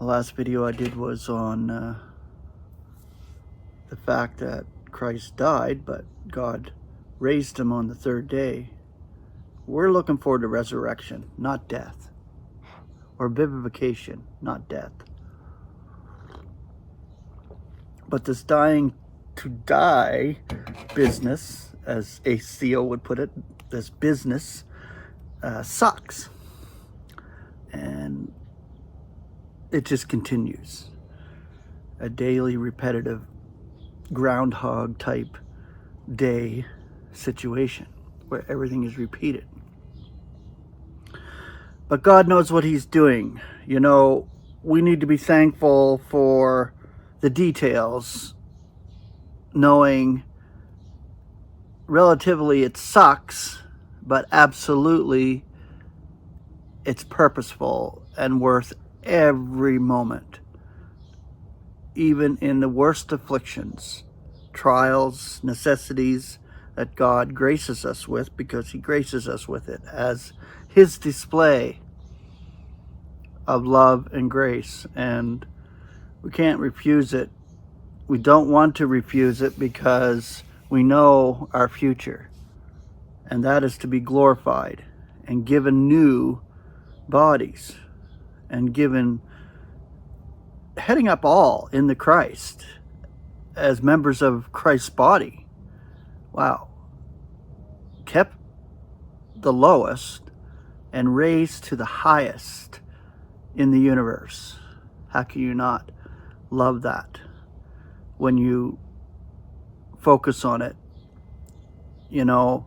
The last video I did was on the fact that Christ died, but God raised him on the third day. We're looking forward to resurrection, not death. Or vivification, not death. But this dying to die business, as ACO would put it, this business sucks. And it just continues. A daily repetitive groundhog type day situation where everything is repeated. But God knows what he's doing. You know, we need to be thankful for the details, knowing relatively it sucks, but absolutely it's purposeful and worth every moment. Even in the worst afflictions, trials, necessities that God graces us with, because he graces us with it as his display of love and grace. And we can't refuse it. We don't want to refuse it because we know our future. And that is to be glorified and given new bodies and given heading up all in the Christ as members of Christ's body. Wow. Kept the lowest and raised to the highest in the universe. How can you not love that when you focus on it? You know,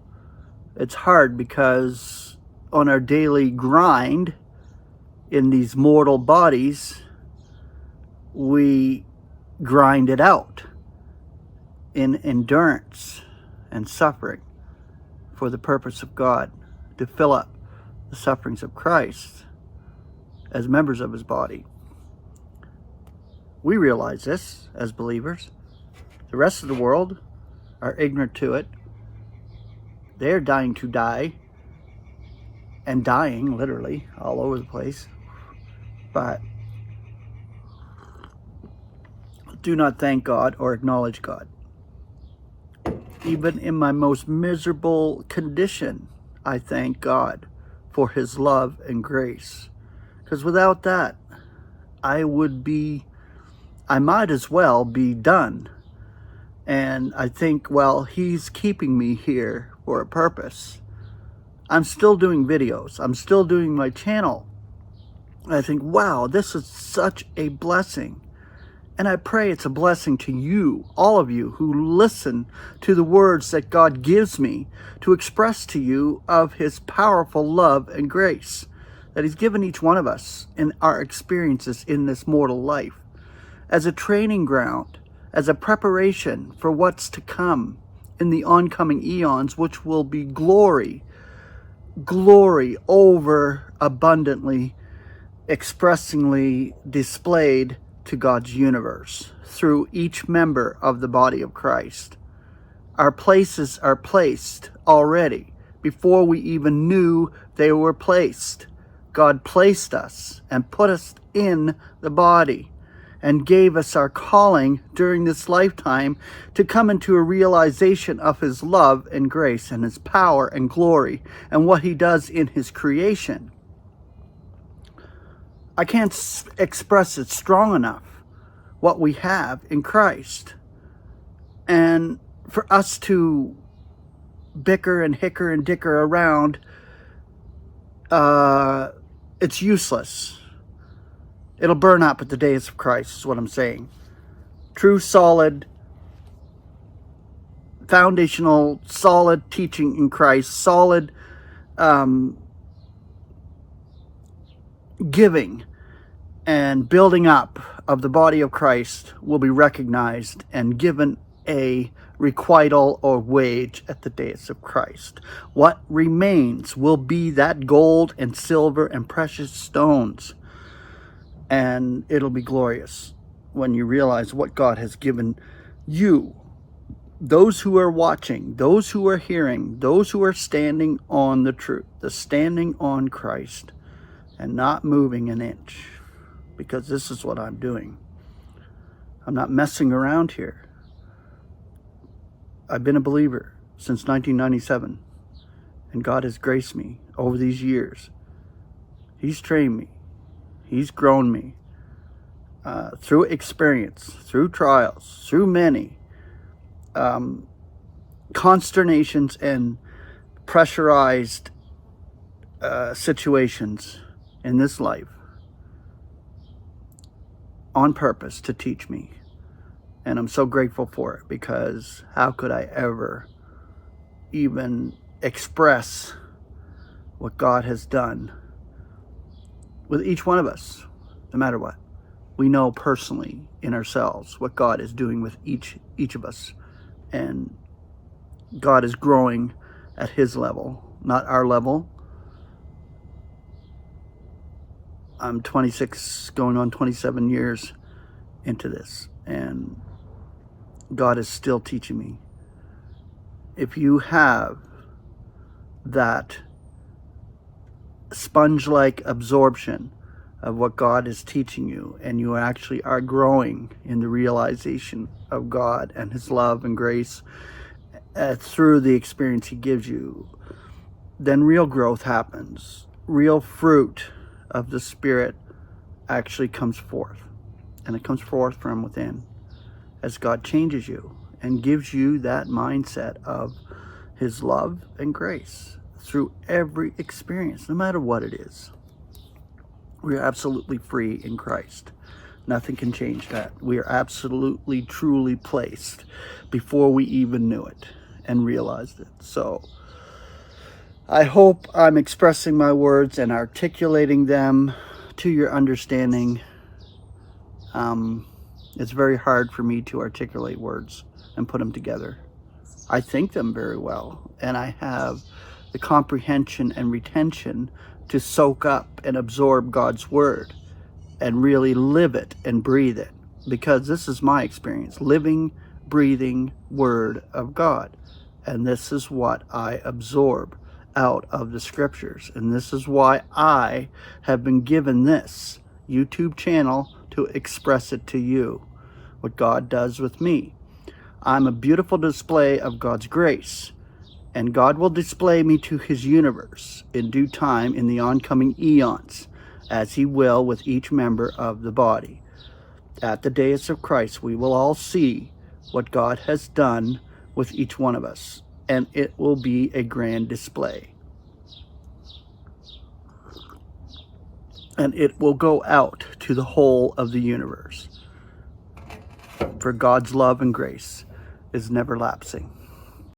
it's hard because on our daily grind in these mortal bodies, we grind it out in endurance and suffering for the purpose of God, to fill up the sufferings of Christ as members of his body. We realize this as believers. The rest of the world are ignorant to it. They are dying to die, and dying literally all over the place, but do not thank God or acknowledge God. Even in my most miserable condition, I thank God for his love and grace. Because without that, I might as well be done. And I think, well, he's keeping me here for a purpose. I'm still doing videos. I'm still doing my channel. I think, wow, this is such a blessing. And I pray it's a blessing to you, all of you who listen to the words that God gives me to express to you of his powerful love and grace that he's given each one of us in our experiences in this mortal life as a training ground, as a preparation for what's to come in the oncoming eons, which will be glory over abundantly, expressingly displayed to God's universe through each member of the body of Christ. Our places are placed already before we even knew they were placed. God placed us and put us in the body and gave us our calling during this lifetime to come into a realization of his love and grace and his power and glory and what he does in his creation. I can't express it strong enough, what we have in Christ. And for us to bicker and hicker and dicker around, it's useless. It'll burn up at the days of Christ, is what I'm saying. True, solid, foundational, solid teaching in Christ, solid giving and building up of the body of Christ will be recognized and given a requital or wage at the days of Christ. What remains will be that gold and silver and precious stones. And it'll be glorious when you realize what God has given you. Those who are watching, those who are hearing, those who are standing on the truth, the standing on Christ and not moving an inch. because this is what I'm doing. I'm not messing around here. I've been a believer since 1997, and God has graced me over these years. He's trained me. He's grown me through experience, through trials, through many consternations and pressurized situations in this life, on purpose to teach me. And I'm so grateful for it, because how could I ever even express what God has done with each one of us, no matter what. We know personally in ourselves what God is doing with each of us. And God is growing at his level, not our level. I'm 26, going on 27 years into this, and God is still teaching me. If you have that sponge-like absorption of what God is teaching you, and you actually are growing in the realization of God and his love and grace through the experience he gives you, then real growth happens. Real fruit of the Spirit actually comes forth, and it comes forth from within as God changes you and gives you that mindset of his love and grace through every experience, no matter what it is. We are absolutely free in Christ. Nothing can change that. We are absolutely, truly placed before we even knew it and realized it. So I hope I'm expressing my words and articulating them to your understanding. It's very hard for me to articulate words and put them together. I think them very well, and I have the comprehension and retention to soak up and absorb God's word and really live it and breathe it, because this is my experience, living, breathing word of God. And this is what I absorb out of the scriptures. And this is why I have been given this YouTube channel to express it to you, what God does with me. I'm a beautiful display of God's grace, and God will display me to his universe in due time in the oncoming eons, as he will with each member of the body. At the days of Christ, we will all see what God has done with each one of us, and it will be a grand display. And it will go out to the whole of the universe. For God's love and grace is never lapsing.